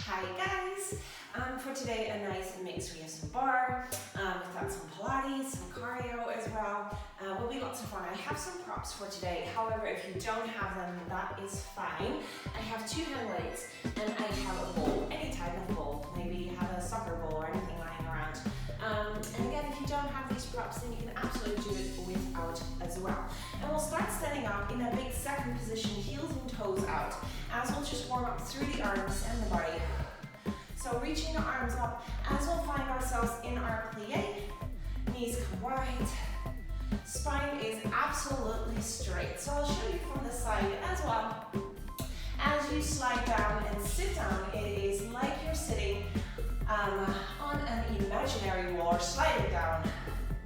Hi guys! For today, a nice mix. We have some bar, we've got some Pilates, some cardio as well. Will be lots of fun. I have some props for today. However, if you don't have them, that is fine. I have 2 hand weights and I have a bowl, any type of bowl. Maybe you have a soccer bowl or anything lying around. And again, if you don't have these props, then you can absolutely do it without as well. And we'll start standing up in a big second position, heels and toes out, as we'll just warm up through the arms and the body. So reaching the arms up as we'll find ourselves in our plie. Knees come wide. Spine is absolutely straight. So I'll show you from the side as well. As you slide down and sit down, it is like you're sitting on an imaginary wall or sliding down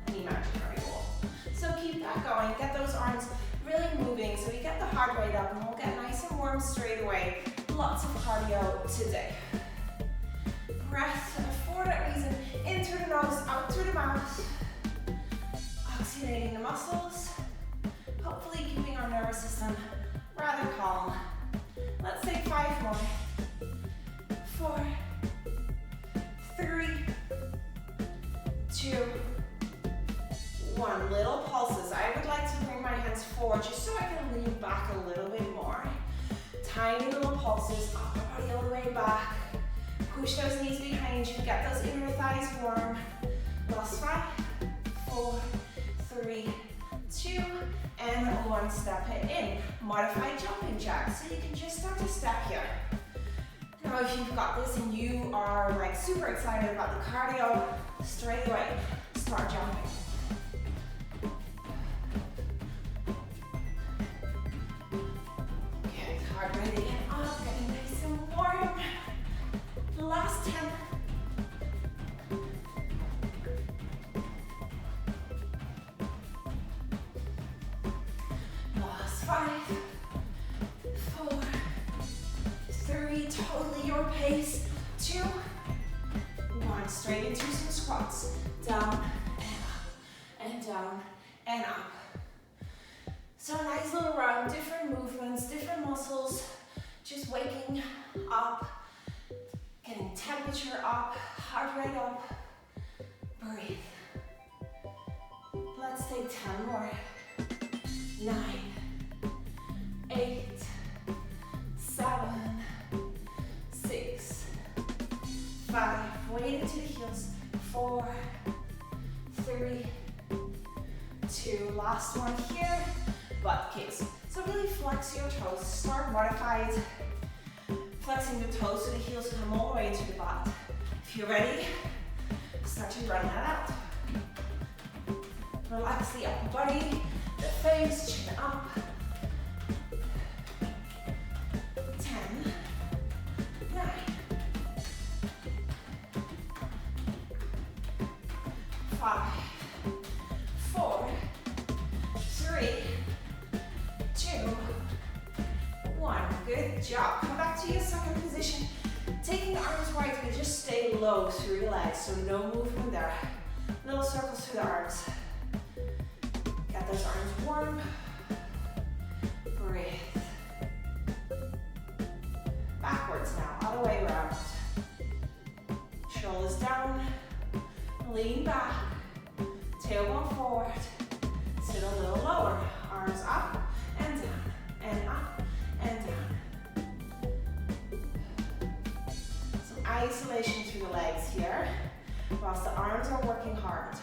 an imaginary wall. So keep that going. Get those arms really moving so we get the heart rate up and we'll get nice and warm straight away. Lots of cardio today. Breath for that reason, in through the nose, out through the mouth. Oxygenating the muscles. Hopefully keeping our nervous system rather calm. Let's take 5 more. 4, 3, 2, 1. Little pulses. I would like to bring my hands forward just so I can lean back a little bit more. Tiny little pulses, upper body all the way back. Push those knees behind you, get those inner thighs warm. Last 5, 4, 3, 2, and 1. Step it in. Modified jumping jack. So you can just start to step here. Now if you've got this and you are like super excited about the cardio, straight away, start jumping. Good, heart rate again up, getting nice and warm. Last 10. Last 5, 4, 3, totally your pace. 2, 1, straight into some squats. Down and up, and down and up. So a nice little round, different movements, different muscles, just waking up. Getting temperature up, heart rate up, breathe. Let's take 10 more. 9, 8, 7, 6, 5, weight into the heels. 4, 3, 2, last one here, butt kicks. So really flex your toes, start modified. Flexing the toes so the heels come all the way into the butt. If you're ready, start to run that out. Relax the upper body, the face, chin up. 10, 9, 5, 4, 3, 2, 1. Good job. Come back to your second position. Taking the arms wide, we just stay low through the legs, so no movement there. Little circles through the arms. Get those arms warm. Breathe. Backwards now, other way around. Shoulders down. Lean back. Tailbone forward. Sit a little lower. Arms up and down and up and down. Some isolation through the legs here, whilst the arms are working hard.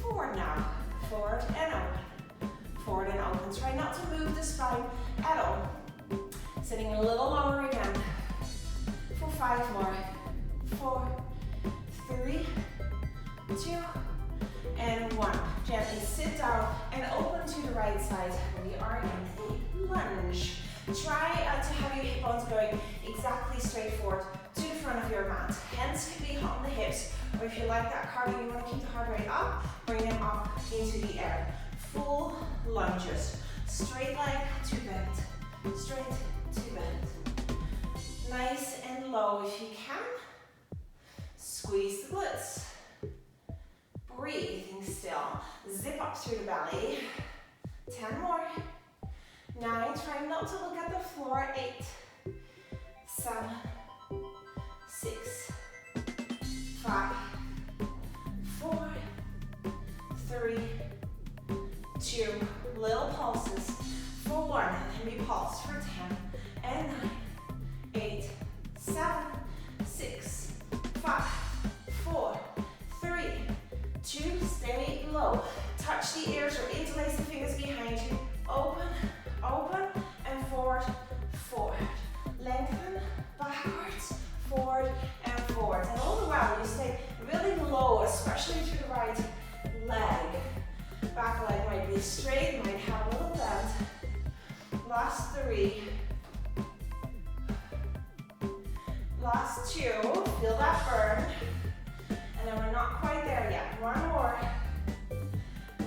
Forward now, forward and open. Forward and open. Try not to move the spine at all. Sitting a little lower again. For 5 more. 4, 3, 2, and 1. Gently sit down and open to the right side. We are in a lunge. Try to have your hip bones going exactly straight forward to the front of your mat. Hands can be on the hips, or if you like that cardio, you want to keep the heart rate up, bring them up into the air. Full lunges. Straight leg to bend. Straight to bend. Nice and low if you can. Squeeze the glutes. Breathing still. Zip up through the belly. 10 more. 9, try not to look at the floor. 8, 7, 2, little pulses for 1, and then we pulse for 10, and 9, 8, 7, 6, 5, 4, 3, 2, stay low. Touch the ears or interlace the fingers behind you. Open, open, and forward, forward. Lengthen, backwards, forward, and forward. And all the while you stay really low, especially to the right leg. Back leg might be straight, might have a little bend. Last 3. Last 2. Feel that burn. And then we're not quite there yet. One more.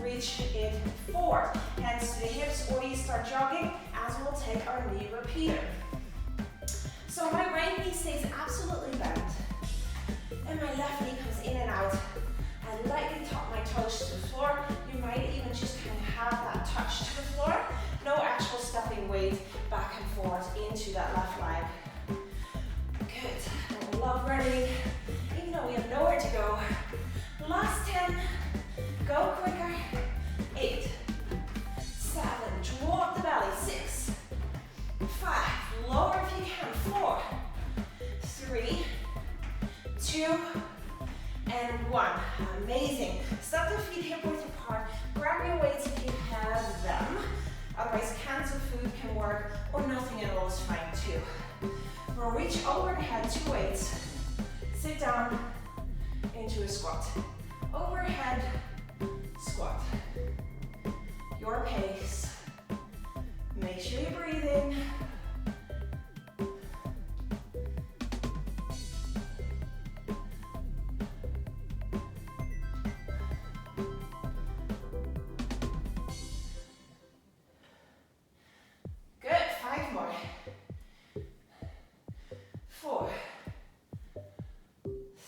Reach it forward. Hands to the hips, or you start jogging as we'll take our knee repeater. So my right knee stays absolutely bent, and my left knee comes in and out. I lightly tap my toes to the floor. You might even just kind of have that touch to the floor. No actual stepping weight back and forth into that left leg. Good. I love running, even though we have nowhere to go. Last 10. Go quicker. 8, 7. Draw up the belly. 6, 5. Lower if you can. 4, 3, 2, and 1. Amazing. Step the feet hip width apart. Grab your weights if you have them. Otherwise, cans of food can work, or nothing at all is fine too. We'll reach overhead, 2 weights. Sit down into a squat. Overhead squat. Your pace. Make sure you're breathing. Good. 5 more. 4,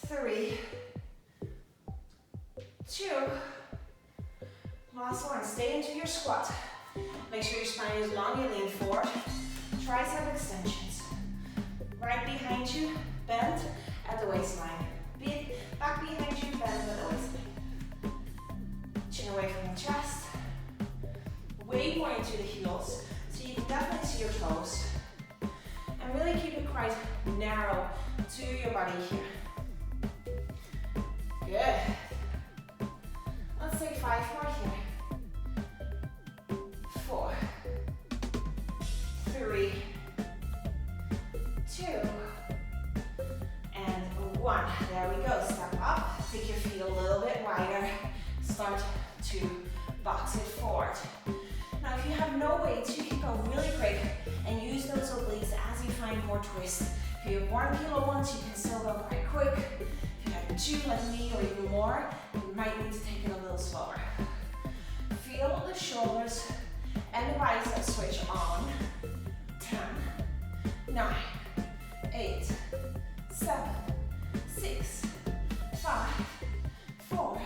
3, 2. Last one. Stay into your squat. Make sure your spine is long. You lean forward. Tricep extensions. Right behind you. Bend at the waistline. Back behind you. Bend at the waistline. Chin away from the chest. Way more into the heels, so you can definitely see your toes. And really keep it quite narrow to your body here. Good. Let's take 5 more here. 4, 3, 2, and 1. There we go. Step up. Take your feet a little bit wider. Start to box it forward. Now, if you have no weights, you can go really quick and use those obliques as you find more twist. If you have 1 kilo ones, you can still go quite quick. If you have 2 like me or even more, you might need to take it a little slower. Feel the shoulders and the biceps switch on. 10, 9, 8, 7, 6, 5, 4,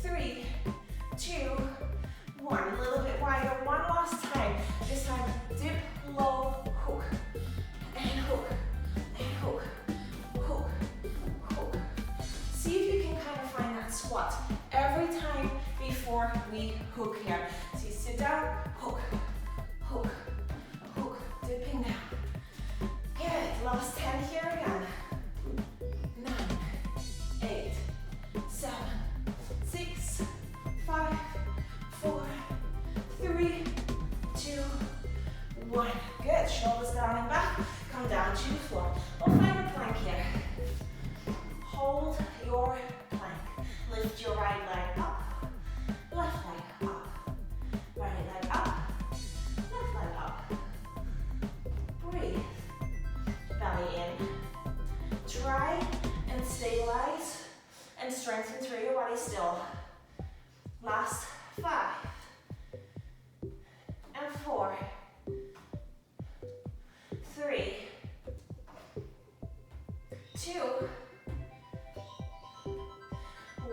3, 2, 1. A little bit wider. One last time. This time, dip low, hook, and hook, and hook, hook, hook. See if you can kind of find that squat every time before we hook here. So you sit down, hook, hook, hook, dipping down. Good. Last 10 here again. 9, 8, 7, 6, 5, 4, 3, 2, 1. Good. Shoulders down and back. Come down to the floor. We'll find a plank here. Hold your plank. Lift your right leg up. Left leg up. Right leg up. Left leg up. Breathe. Belly in. Try and stabilize and strengthen through your body still. Last 5 and 4, 3, 2,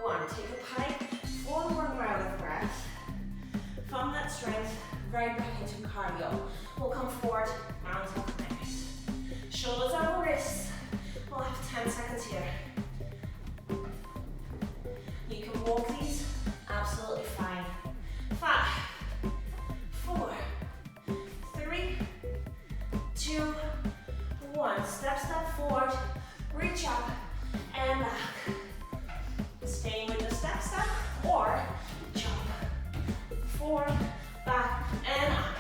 1. Take a plank for 1 round of breath. From that strength, right back into cardio. We'll come forward, mountain climbers. Shoulders over wrists. We'll have 10 seconds here. You can walk these absolutely fine. 5, 1. Step forward, reach up and back. Staying with the step, or jump. Forward, back, and up.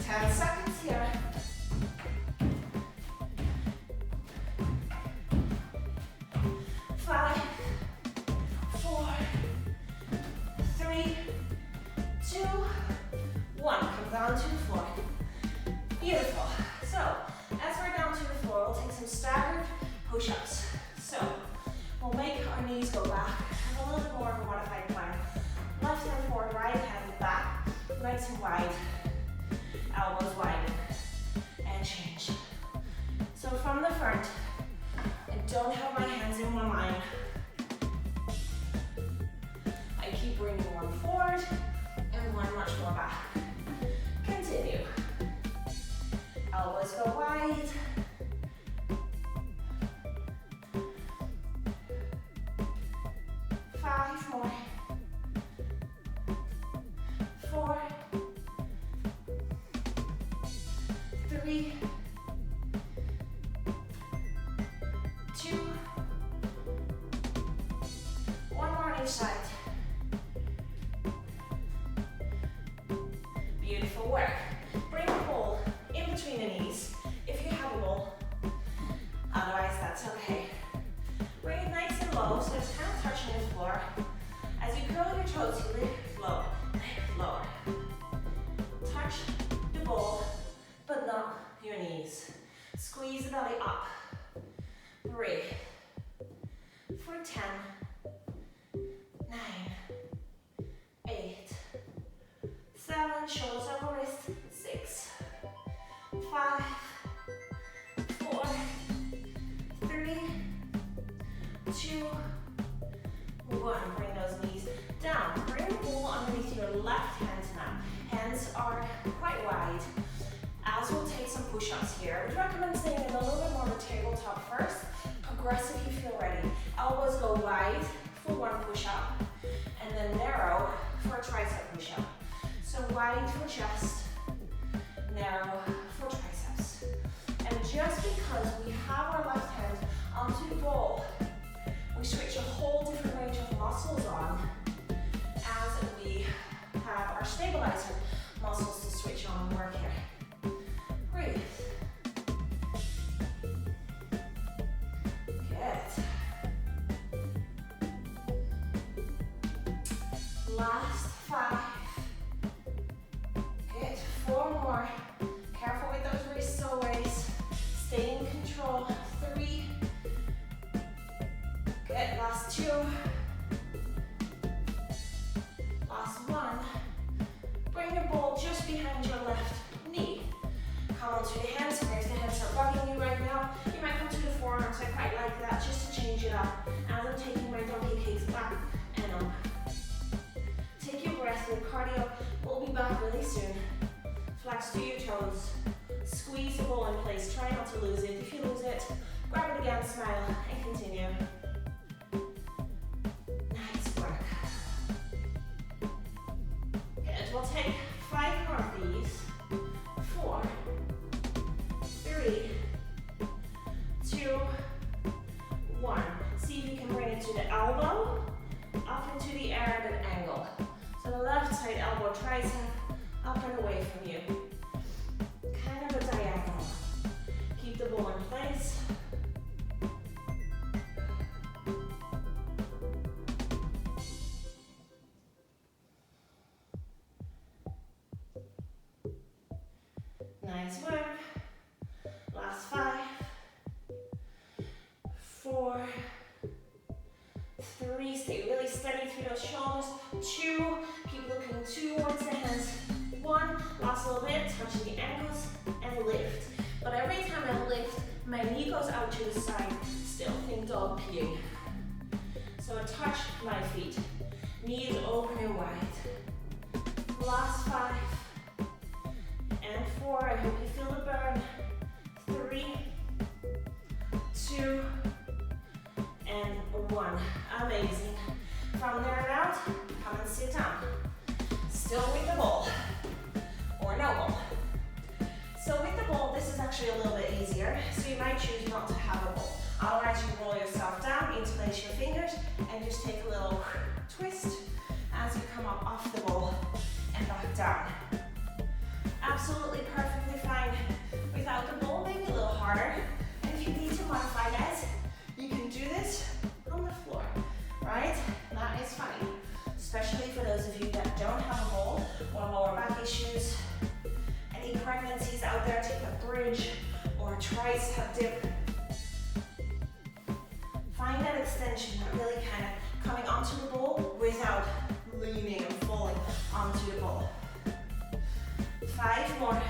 10 seconds here. 5, 4, 3, 2, 1. Come down to the floor. Beautiful. So, as we're down to the floor, we'll take some staggered push-ups. So, we'll make our knees go back. Have a little bit more of a modified plank. Left hand forward, right hand back. Nice and wide. Elbows wide. And change. So from the front, I don't have my hands in one line. I keep bringing one forward and one much more back. Continue. Elbows go wide. 5 more. 4, 3, 2, 1 more on each side. Beautiful work. Bring a bowl in between the knees if you have a bowl. Otherwise, that's okay. Bring it nice and low so it's kind of touching the floor. As you curl your toes, you lift low, lift lower. Touch the bowl, but not your knees. Squeeze the belly up. Breathe. For 10, 9, 8, 7, shoulders over wrist, 6, 5, 4, 3, 2, 1. Bring those knees down. Bring the bowl underneath your left hand now. Hands are quite wide. As we'll take some push-ups here, I would recommend staying in a little bit more of a tabletop first. Progress if you feel ready. Elbows go wide for one push-up, and then narrow for a tricep push-up. So wide for chest, narrow for triceps. And just because we have our left hand onto the bowl, we switch a whole different range of muscles on as we have our stabilizer muscles to switch on and work here. Breathe. Good. Last 5. Good. 4 more. Careful with those wrists always. Stay in control. 3. Good. Last 2. Last 1. Bring the bowl just behind your left knee. Come onto the hands. There's the hands are bugging you right now. You might come to the forearms. I quite like that just to change it up. As I'm taking my donkey kicks back and up. Take your breath with cardio. We'll be back really soon. Flex to your toes. Squeeze the bowl in place. Try not to lose it. If you lose it, grab it again, smile, and continue. Nice work. Good. We'll take 5 more of these. 4, 3, 2, 1. See if you can bring it to the elbow, up into the air at an angle. So the left side elbow, tricep, up and away from you. Kind of a diagonal. Keep the bowl in place. Nice work. Last 5, 4, 3. Stay really steady through those shoulders. 2. Keep looking towards the hands. 1. Last little bit. Touch the ankles and lift. But every time I lift, my knee goes out to the side. Still think dog peeing. So I touch my feet. Knees open and wide. Last 5. And 4, I hope you feel the burn. 3, 2, and 1. Amazing. From there on out, come and sit down. Still with the bowl, or no bowl. So with the bowl, this is actually a little bit easier. here, so you might choose not to have a bowl. Otherwise, you roll yourself down, interlace your fingers, and just take a little twist as you come up off the bowl and back down. Absolutely perfectly fine without the bowl, maybe a little harder. And if you need to modify that, you can do this on the floor, right? That is fine, especially for those of you that don't have a bowl or lower back issues. Any pregnancies out there, take a bridge or a tricep dip. Find that extension, that really kind of coming onto the bowl without leaning and falling onto the bowl. 5 more.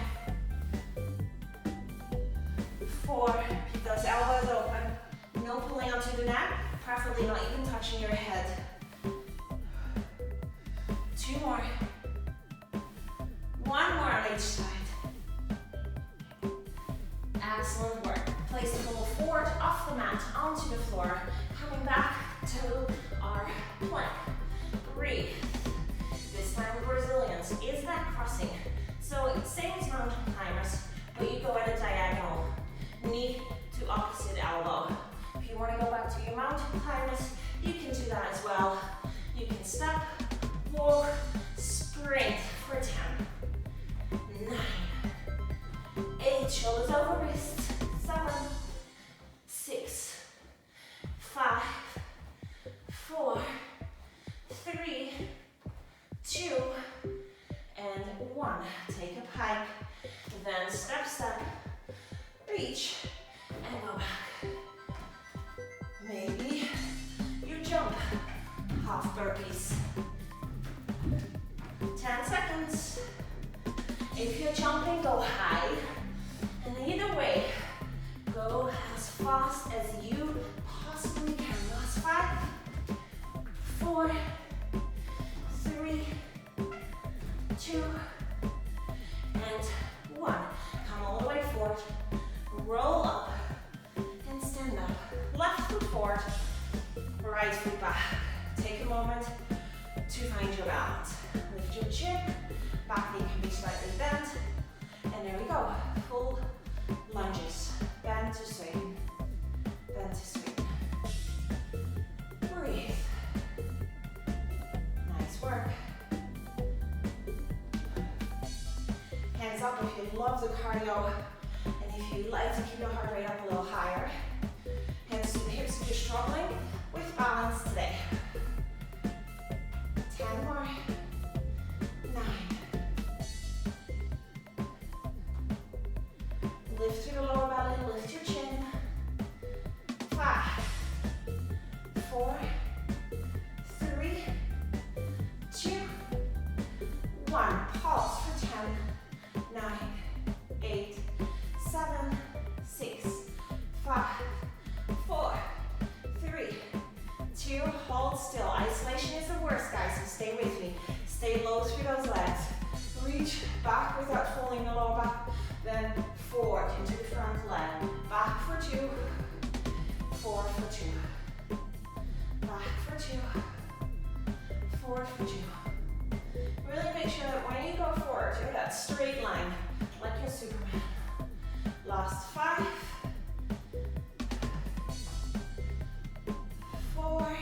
4, keep those elbows open. No pulling onto the neck, preferably not even touching your head. 2 more. 1 more on each side. Excellent work. Place the bowl forward off the mat onto the floor. Coming back to our plank. Breathe. This time with resilience. Is that crossing? So same as mountain climbers, but you go at a diagonal. Knee to opposite elbow. If you want to go back to your mountain climbers, you can do that as well. You can step, walk, sprint for 10. 9. 8, shoulders over wrists. 7, 6, 5, 4, 3, 2, and 1. Take a pike, then step, step, reach, and go back. Maybe you jump, half burpees. 10 seconds. If you're jumping, go high. And either way, go as fast as you possibly can. Last 5, 4, 3, 2, and 1. Come all the way forward. Roll up and stand up. Left foot forward, right foot back. Take a moment to find your balance. Lift your chin, back knee can be slightly bent, and there we go. Full lunges. Bend to swing. Bend to swing. Breathe. Nice work. Hands up if you love the cardio, and if you like to keep your heart rate up a little higher. Hands to the hips if you're struggling with balance today. 10 more. 9. Lift through the lower belly, lift your chin. 5, 4, 3, 2, 1. Pause for 10, 9, 8, 7, 6, 5, 4, 3, 2. Hold still. Isolation is the worst, guys, so stay with me. Stay low through those legs. Reach back without falling the lower back. Then forward into the front leg. Back for 2. Forward for 2. Back for 2. Forward for 2. Really make sure that when you go forward, you're that straight line, like you're Superman. Last 5. 4.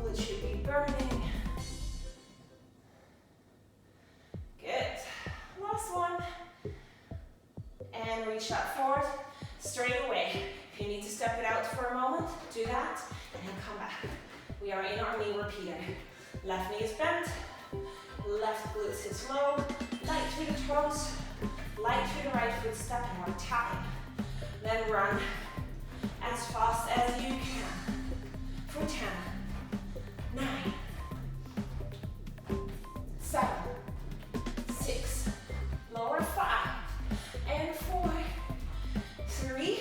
Glutes should be burning. Good. Last one. And reach that forward straight away. If you need to step it out for a moment, do that, and then come back. We are in our knee repeater. Left knee is bent. Left glute sits low. Light through the toes. Light through the right foot, stepping or tapping. Then run as fast as you can for 10, 9, 7, 6, lower 5, and 4, 3,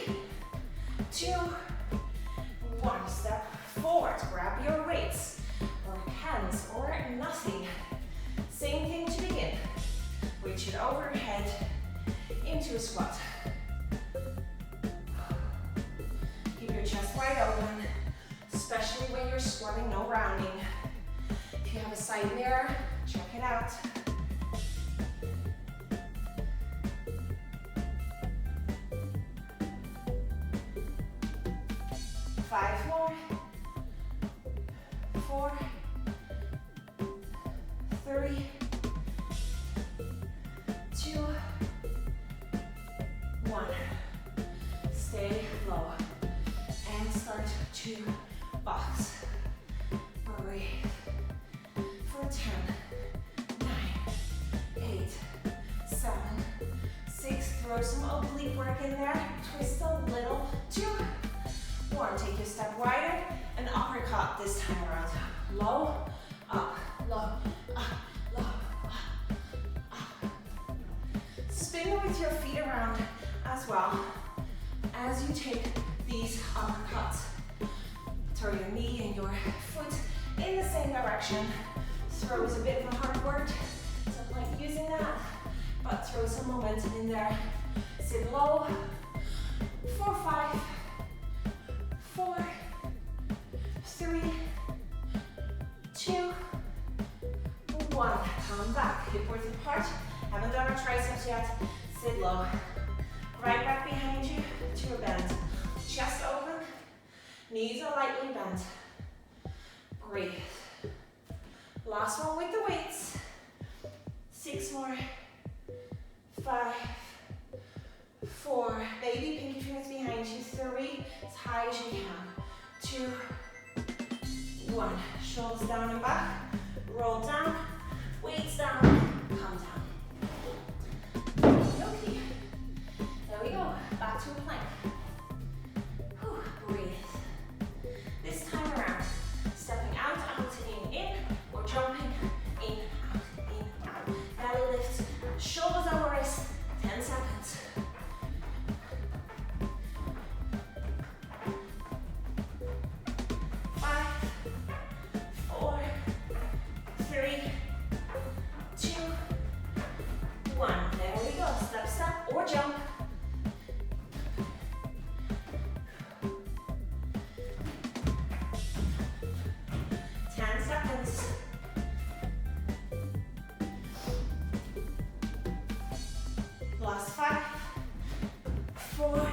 2, 1. Step forward, grab your weights, or hands, or nothing. Same thing to begin. Reach it overhead into a squat. Keep your chest wide open, especially when you're squatting, no rounding. If you have a side mirror, check it out. 2 box. Breathe. For 10, 9, 8, 7, 6. Throw some oblique work in there. Twist a little. 2, 1. Take your step wider. An uppercut this time around. Low, up, low, up, low, up, up. Spin with your feet around as well as you take these uppercuts. Throw your knee and your foot in the same direction. Throw is a bit of a hard word. Don't like using that, but throw some momentum in there. Sit low. 4, 5, 4, 3, 2, 1. Come back. Hip width apart. Haven't done our triceps yet. Sit low. Right back behind you to a bend. Chest open. Knees are lightly bent. Breathe. Last one with the weights. 6 more. 5, 4. Baby pinky fingers behind you. 3. As high as you can. 2, 1. Shoulders down and back. Roll down. Weights down. Come down. Okay. There we go. Back to a plank. Whew. Breathe. This time around, stepping out, in, or jumping in, out. Belly lift, shoulders over wrist, 10 seconds. 5, 4, 3, 2, 1. There we go. Step, step, or jump. 10 seconds. Last 5, 4,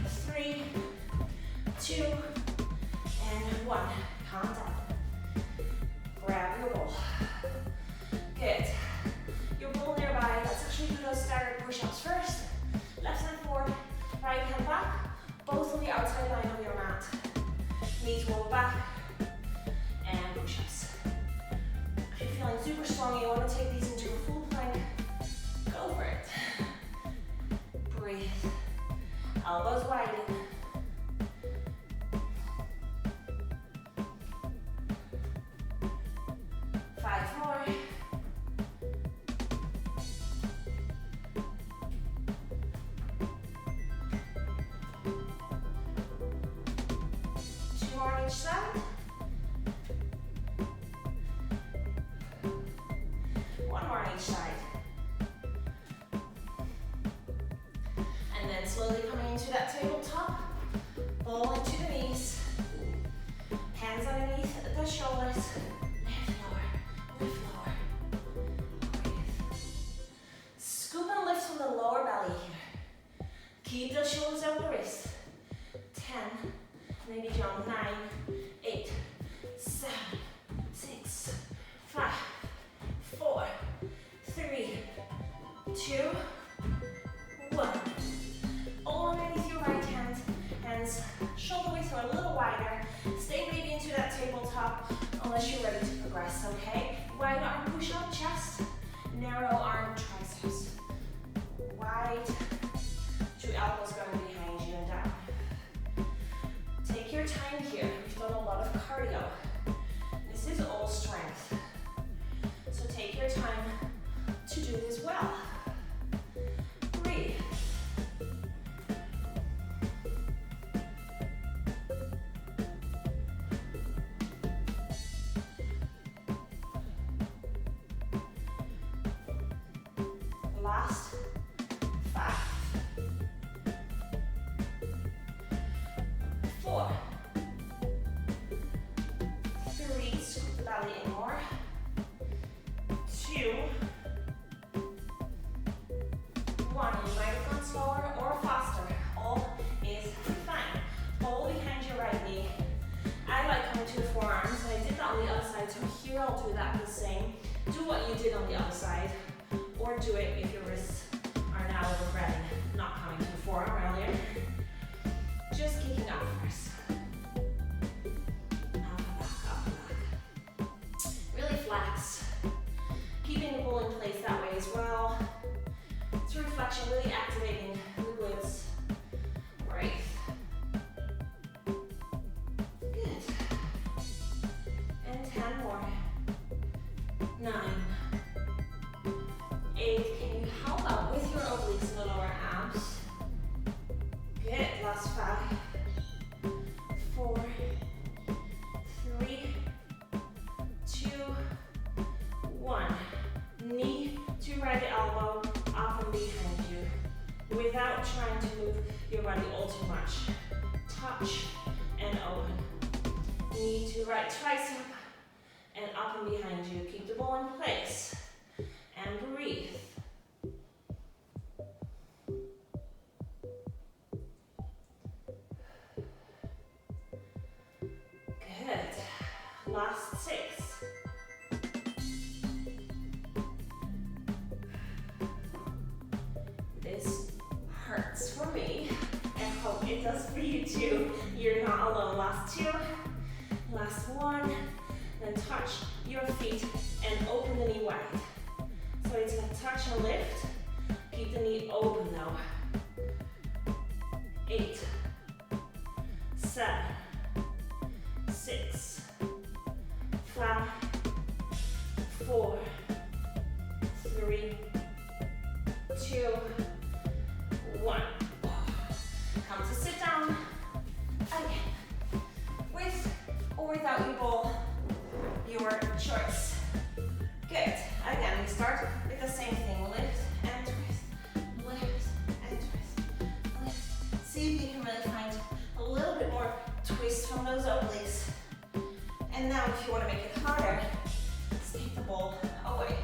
3, 2, and 1. Calm down. Grab your bowl. Good. Your bowl nearby. Let's actually do those staggered push-ups first. Left hand forward, right hand back. Both on the outside line of your mat. Knees roll back. And push-ups. If you're feeling super strong, you want to take these into a full plank, go for it. Breathe. Elbows widen. Five more. Two more on each side. One more on each side. And then slowly coming into that tabletop. Ball into the knees. Hands underneath the shoulders. Lift lower, lift lower. Breathe. Scoop and lift from the lower belly here. Keep the shoulders over the wrist. 10, maybe jump 9, 8, 7, 6, 5, 4, 3, 2, 1. All underneath your right hand. Hands shoulder width or a little wider. Stay maybe into that tabletop unless you're ready to progress, okay? Wide arm push up, chest. Narrow arm triceps. Wide. 2 elbows going behind you and down. Take your time here. We've done a lot of cardio. This is all strength. So take your time to do this well. Breathe. Last 5, 4, 3, scoop the belly in more. 2, 1. You might have gone slower or faster. All is fine. Ball behind your right knee. I like coming to the forearms. I did that on the other side, so here I'll do that the same. Do what you did on the other side, or do it if your wrists are now regretting not coming to the forearm earlier. Just kicking up first. without trying to move your body all too much. Touch and open. Knee to right tricep and up and behind you. Keep the ball in place and breathe. Good. Last 6. This hurts for me. I hope it does for you too. You're not alone. Last 2. Last 1. Then touch your feet and open the knee wide. So it's a touch and lift. Keep the knee open though. 8, 7, 6, 5, 4, 3, 2, 1. Come to sit down. Again. With or without your ball, your choice. Good. Again, we start with the same thing. Lift and twist. Lift and twist. Lift. See if you can really find a little bit more twist from those obliques. And now if you want to make it harder, take the ball away.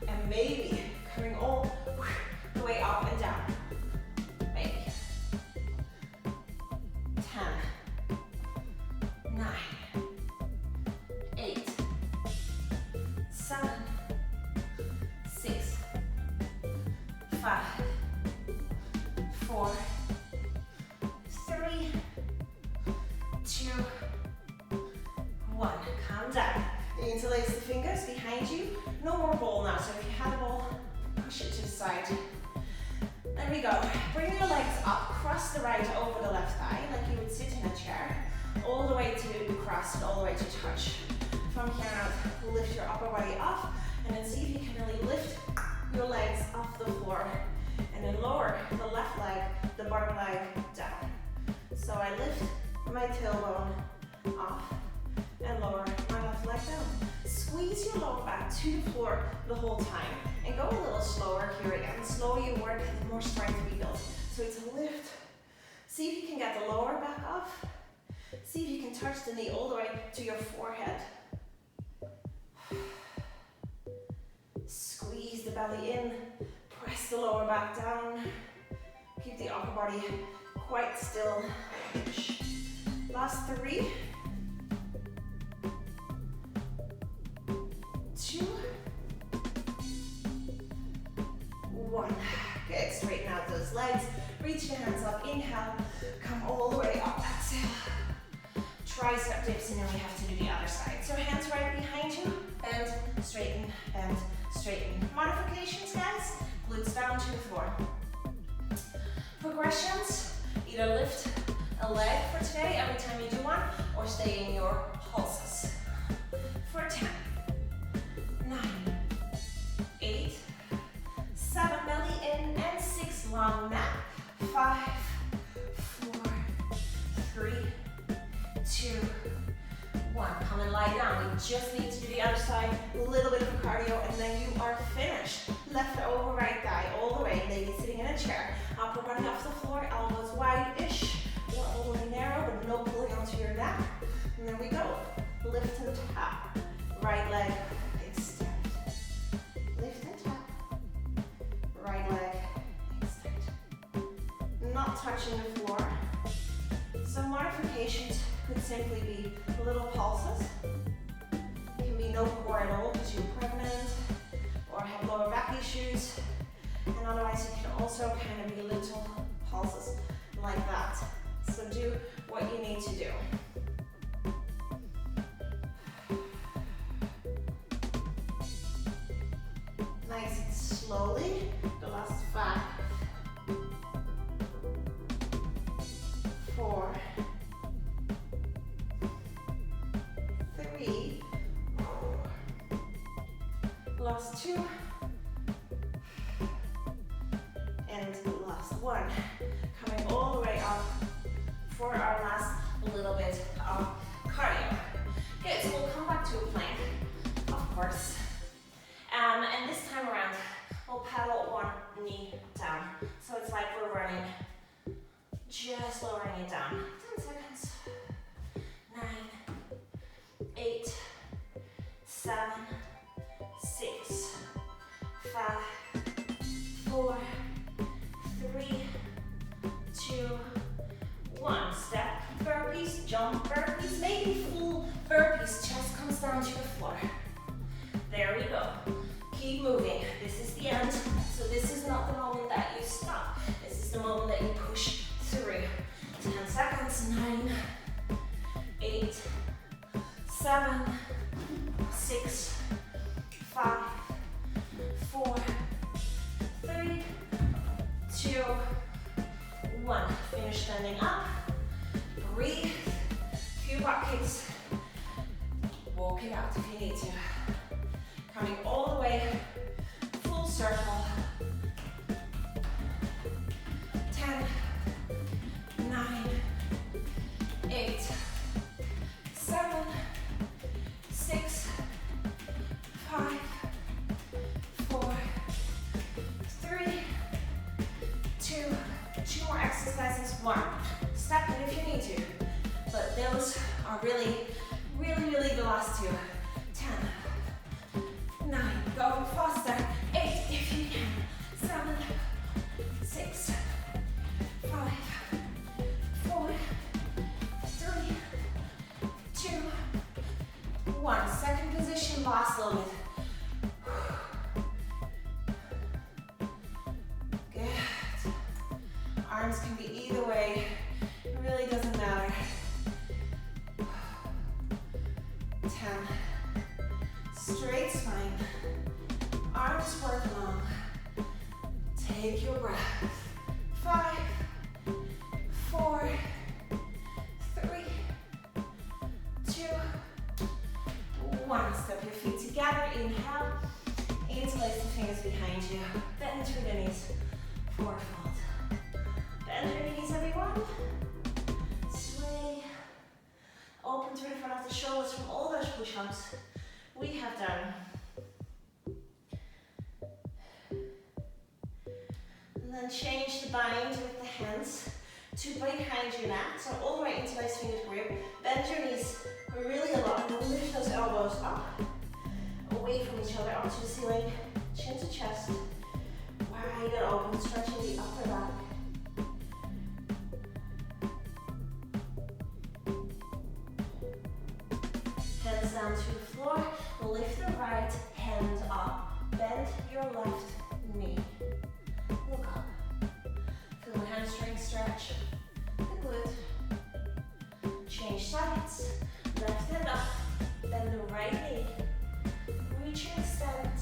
And maybe coming all the way up and down. Maybe. 10, 9, 8, 7, 6, 5, 4, 3, 2, 1. Calm down. You interlace the fingers behind you. No more ball now. So if you have a ball, push it to the side. There we go. Bring your legs up. Cross the right over the left thigh, like you would sit in a chair. All the way to the cross and all the way to touch. From here out, lift your upper body up, and then see if you can really lift your legs off the floor. And then lower the left leg, the bottom leg down. So I lift my tailbone off and lower my left leg down. Squeeze your lower back to the floor the whole time. And go a little slower here again. The slower you work, the more strength we build. So it's a lift. See if you can get the lower back off. See if you can touch the knee all the way to your forehead. Squeeze the belly in. Press the lower back down. Keep the upper body quite still. Last 3. 2, 1. Good. Straighten out those legs. Reach your hands up. Inhale. Come all the way up. Exhale. Tricep dips, and then we have to do the other side. So hands right behind you. Bend, straighten, bend, straighten. Modifications, guys. Glutes down to the floor. Progressions. Either lift a leg for today every time you do one, or stay in your pulses. For 10, 9, 8, 7, belly in, and 6, long nap. 5, 4, 3, 2, 1. Come and lie down. We just need to do the other side. A little bit of cardio, and then you are finished. Left over right thigh all the way. Maybe sitting in a chair. Upper body off the floor. Elbows wide-ish. Or all the way narrow, but no pulling onto your neck. And there we go. Lift and tap. Right leg extend. Lift and tap. Right leg extend. Not touching the floor. Some modifications could simply be little pulses. It can be no core at all because you're pregnant or have lower back issues. And otherwise it can also kind of be little pulses like that. So do what you need to do. Nice and slowly. The last 5, 4, 3, last 2, and last 1. Coming all the way up for our last little bit of cardio. Good, so we'll come back to a plank, of course. And this time around, we'll pedal one knee down. So it's like we're running. Just lowering it down. 10 seconds. 9, 8, 7, 6, 5, 4, 3, 2, 1. Step burpees, jump burpees, maybe full burpees. Chest comes down to the floor. There we go. Keep moving. This is the end. So this is not the moment that you stop. This is the moment that you push through. 10 seconds. 9, 8, 7, 6, 5, 4, 3, 2, 1. Finish standing up. Breathe. Few buckets. Walk it out if you need to. Coming all the way, full circle. 10, 9, 8, 7, 6, 5, 4, 3, 2, 2 more exercises. 1. Step it if you need to. But those are really the last 2. 10, 9, go faster. 8 if you can. 7, 6, 5, 4, 3, 2, 1. Second position, last little bit. Good. Arms can be either way. It really doesn't matter. 10. Straight spine. Arms work long. Take your breath. 5, 4, 3, 2, 1. Step your feet together. Inhale. Interlace the fingers behind you. Bend through the knees. Forward fold. Bend your knees, everyone. Sway. Open through the front of the shoulders from all those push-ups we have done. And then change the bind with the hands to behind your neck. So all the way into those fingers grip. Bend your knees really a lot. And then lift those elbows up. Away from each other onto the ceiling. Chin to chest. Wide and open. Stretching the upper back. Hands down to the floor. Lift the right hand up. Bend your left knee. Look up. Feel the hamstring stretch. The glute. Change sides. Left hand up. Bend the right knee. Reach and extend.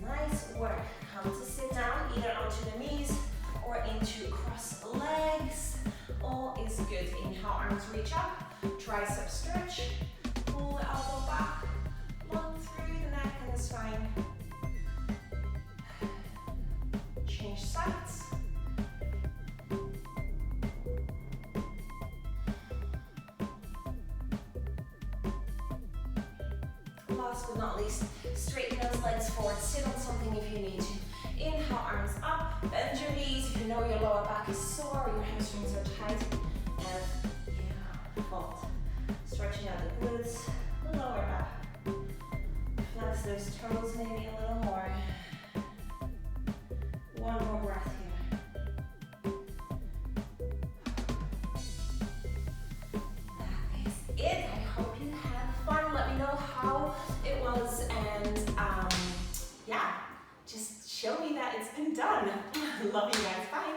Nice work. Come to sit down either onto the knees or into cross legs. All is good. Inhale, arms reach up. Tricep stretch. Pull the elbow back. Long through the neck and the spine. Change sides. Last but not least, straighten those legs forward. Sit on something if you need to. Inhale, arms up. Bend your knees if you know your lower back is sore or your hamstrings are tight. And fold. Stretching out the glutes, the lower back. Flex those toes maybe a little more. One more breath here. That is it. I hope you had fun. Let me know how it was, and yeah, just show me that it's been done. Love you guys. Bye.